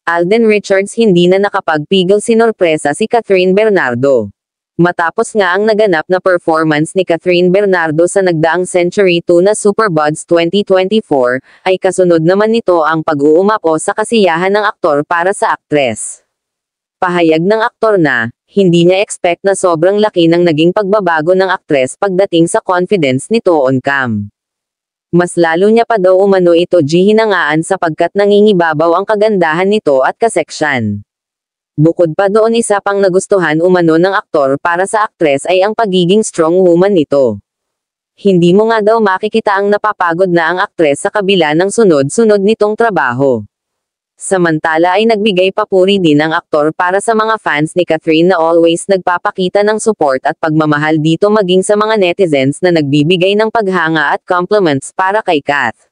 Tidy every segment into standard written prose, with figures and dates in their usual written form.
Alden Richards hindi na nakapagpigil sinorpresa si Catherine Bernardo. Matapos nga ang naganap na performance ni Catherine Bernardo sa nagdaang Century 2 na Superbuds 2024, ay kasunod naman nito ang pag-uumapo sa kasiyahan ng aktor para sa aktres. Pahayag ng aktor na, hindi niya expect na sobrang laki ng naging pagbabago ng aktres pagdating sa confidence nito on cam. Mas lalo niya pa daw umano ito hinangaan sapagkat nangingibabaw ang kagandahan nito at kaseksyan. Bukod pa doon, isa pang nagustuhan umano ng aktor para sa aktres ay ang pagiging strong woman nito. Hindi mo nga daw makikita ang napapagod na ang aktres sa kabila ng sunod-sunod nitong trabaho. Samantala ay nagbigay papuri din ang aktor para sa mga fans ni Catherine na always nagpapakita ng support at pagmamahal dito maging sa mga netizens na nagbibigay ng paghanga at compliments para kay Kath.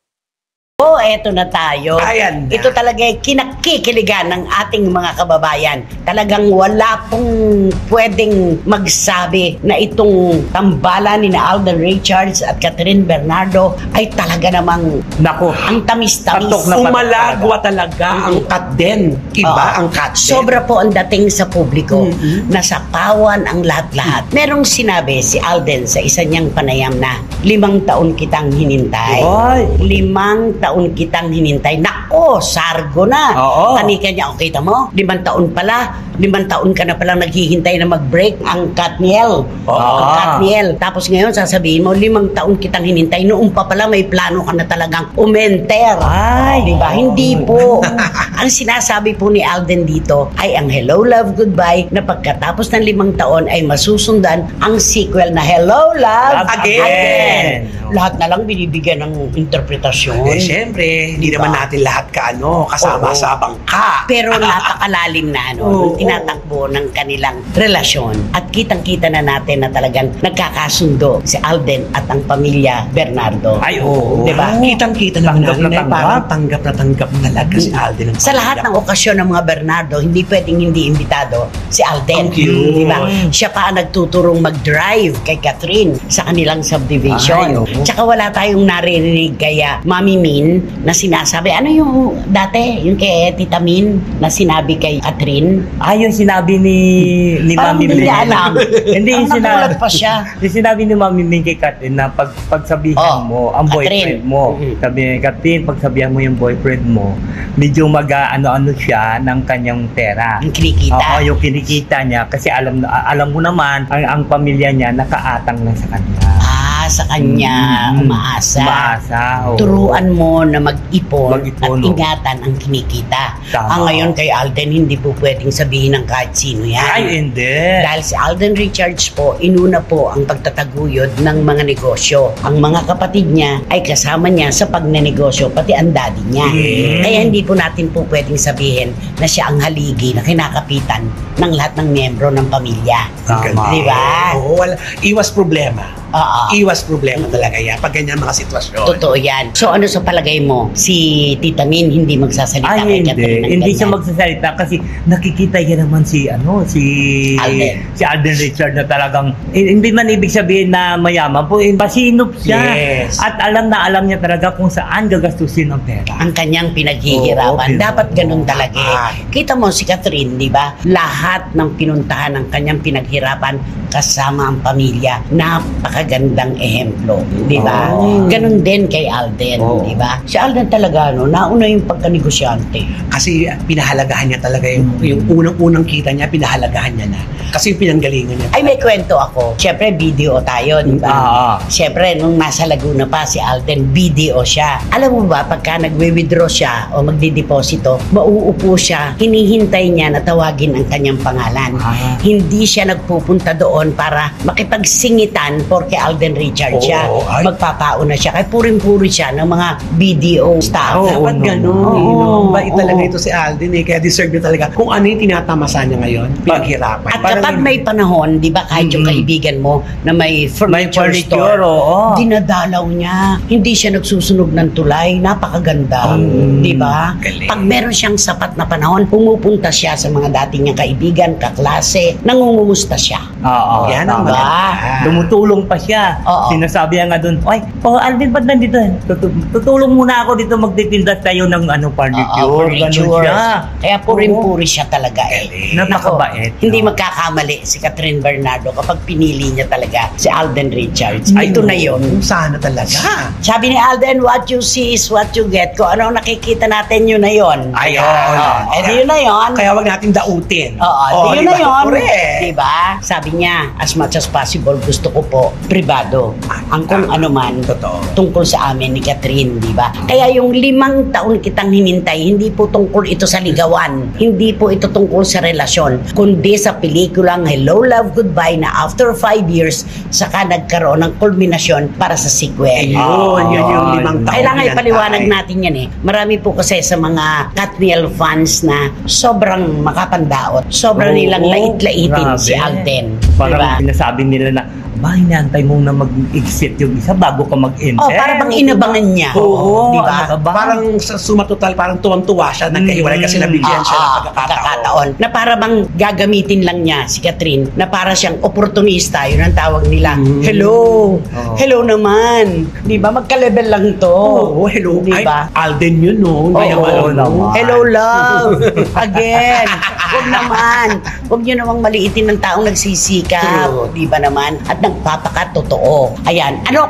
Oh, eto na tayo. Ayan na. Ito talaga ay kinakikiligan ng ating mga kababayan. Talagang wala pong pwedeng magsabi na itong tambalan ni Alden Richards at Catherine Bernardo ay talaga namang Nako, ang tamis-tamis. umalagwa talaga ang cut din. Iba ang cut din. Sobra po ang dating sa publiko. Nasapawan ang lahat-lahat. Merong sinabi si Alden sa isa niyang panayam na 5 taon kitang hinintay. Ay. 5 taon kitang hinintay. Nako, sargo na. Oo. Kanika niya, okay kita mo, 5 taon pala. 5 taon ka na palang naghihintay na mag-break ang Katniel. Ang Katniel. Tapos ngayon, sasabihin mo, 5 taon kitang hinintay. Noong pa pala, may plano ka na talagang umenter. Ay. Diba? Hindi po. Ang sinasabi po ni Alden dito ay ang Hello, Love, Goodbye na pagkatapos ng 5 taon ay masusundan ang sequel na Hello, Love, Again. Lahat na lang binibigyan ng interpretasyon. Siyempre, hindi naman natin lahat kasama sa bangka. Pero napakalalim na nung tinatakbo ng kanilang relasyon. At kitang-kita na natin na talagang nagkakasundo si Alden at ang pamilya Bernardo. Ay, oo. Diba? Kitang-kita naman natin na parang tanggap na tanggap talaga si Alden. Sa lahat ng okasyon ng mga Bernardo, hindi pwedeng hindi imbitado si Alden. Thank you. Diba? Siya pa ang nagtuturong mag-drive kay Catherine sa kanilang subdivision. Tsaka wala tayong naririnig kaya Mami Min na sinasabi, ano yung dati, yung kay Tita Min na sinabi kay Catherine? Yung sinabi ni Parang Mami hindi Min. niya alam. Hindi yung Nagulat pa siya. Yung sinabi ni Mami Min kay Catherine na pagsabihan mo ang boyfriend mo. Sabi ni Catherine, pagsabihan mo yung boyfriend mo, medyo mag-ano-ano siya ng kanyang pera. Ang kinikita. Oo, yung kinikita niya kasi alam mo naman ang pamilya niya nakaatang na sa kanya. Sa kanya umaasa. Turuan mo na mag-ipon at ingatan ang kinikita. Ang ngayon kay Alden, hindi po pwedeng sabihin ng kahit sino yan. Ay, hindi. Dahil si Alden Richards po, inuna po ang pagtataguyod ng mga negosyo. Ang mga kapatid niya ay kasama niya sa pagnenegosyo, pati ang daddy niya. Kaya hindi po natin po pwedeng sabihin na siya ang haligi na kinakapitan ng lahat ng miyembro ng pamilya. Diba? Oo, iwas problema. Iwas problema talaga yan pag ganyan mga sitwasyon. Totoo yan. So ano sa palagay mo? Si Tita Min hindi magsasalita kay Catherine ng hindi siya ganyan? magsasalita kasi nakikita niya naman si Alden Richard na talagang hindi man ibig sabihin na mayaman po, pasinop siya. Yes. At alam niya talaga kung saan gagastusin ang pera. Ang kanyang pinaghihirapan. Dapat ganun talaga. Kita mo si Catherine, di ba? Lahat ng pinuntahan ng kanyang pinaghirapan kasama ang pamilya. Napakagandang ehemplo, di ba? Ganun din kay Alden, di ba? Si Alden talaga, nauna yung pagkanegosyante. Kasi pinahalagahan niya talaga yung unang-unang kita niya, pinahalagahan niya na. Kasi yung pinanggalingan niya. Ay, may kwento ako. Siyempre, video tayo, di ba? Siyempre, nung nasa Laguna pa si Alden, video siya. Alam mo ba, pagka nagwe-withdraw siya o magdideposito, mauupo siya, hinihintay niya na tawagin ang kanyang pangalan. Hindi siya nagpupunta doon para makipagsingitan porque Alden Richards siya. Magpapauna siya. Kaya puring-puri siya ng mga video staff. Dapat ganun. Bait talaga ito si Alden kaya deserve niya talaga. Kung ano yung tinatamasa niya ngayon, pinaghirapan. At kapag may panahon, di ba, kahit yung kaibigan mo na may furniture store, dinadalaw niya. Hindi siya nagsusunog ng tulay. Napakaganda. Di ba? Pag meron siyang sapat na panahon, pumupunta siya sa mga dating niyang kaibigan, kaklase, nangungumusta siya. Yan ang Tumutulong pa pa siya. Oo. Sinasabi niya nga doon, ay, Alvin, ba't nandito? Tutulong muna ako dito magtitinda tayo ng furniture. Ganun siya. Kaya puring-puri siya talaga eh. Napakabait. Nako, hindi magkakamali si Catherine Bernardo kapag pinili niya talaga si Alden Richards. Ay, ito na yun. Sana talaga. Sabi ni Alden, what you see is what you get. Kung ano nakikita natin, yun na yun. Ayun. Yun na yun. Kaya wag natin dautin. Yun na yun. Correct. Diba? Sabi niya, as much as possible, gusto ko po pribado. Ang kung ano man Totoo. tungkol sa amin ni Catherine, di ba? Kaya yung 5 taon kitang hinintay, hindi po tungkol ito sa ligawan. Hindi po ito tungkol sa relasyon, kundi sa pelikulang Hello, Love, Goodbye na after 5 years, saka nagkaroon ng kulminasyon para sa sequel. Yun yung 5 taon. Kailangan hinantay. ipaliwanag natin yan eh. Marami po kasi sa mga Katniel fans na sobrang makapandaot. Sobrang nilang lait-laitin grabe. si Alden. Parang Diba? sinasabi nila na, hinantay mo na mag-exit yung isa bago ka mag-enter. Para bang inabangan niya. Oo, Di ba? ano ka ba? Parang sa suma total, parang tuwang-tuwa siya, nagkahiwalay kasi nabigyan siya ng pagkakataon. Na para bang gagamitin lang niya si Catherine, na para siyang oportunista, yun ang tawag nila. Hello! Hello naman! Di ba? Magka-level lang to. Hello. Di Ay, ba? Alden yun, no? Oo. naman. Hello, love! Again! Huwag naman. Huwag niyo namang maliitin ng taong nagsisikap. True. Di ba naman? At nagpapakatotoo. Ayan. Ano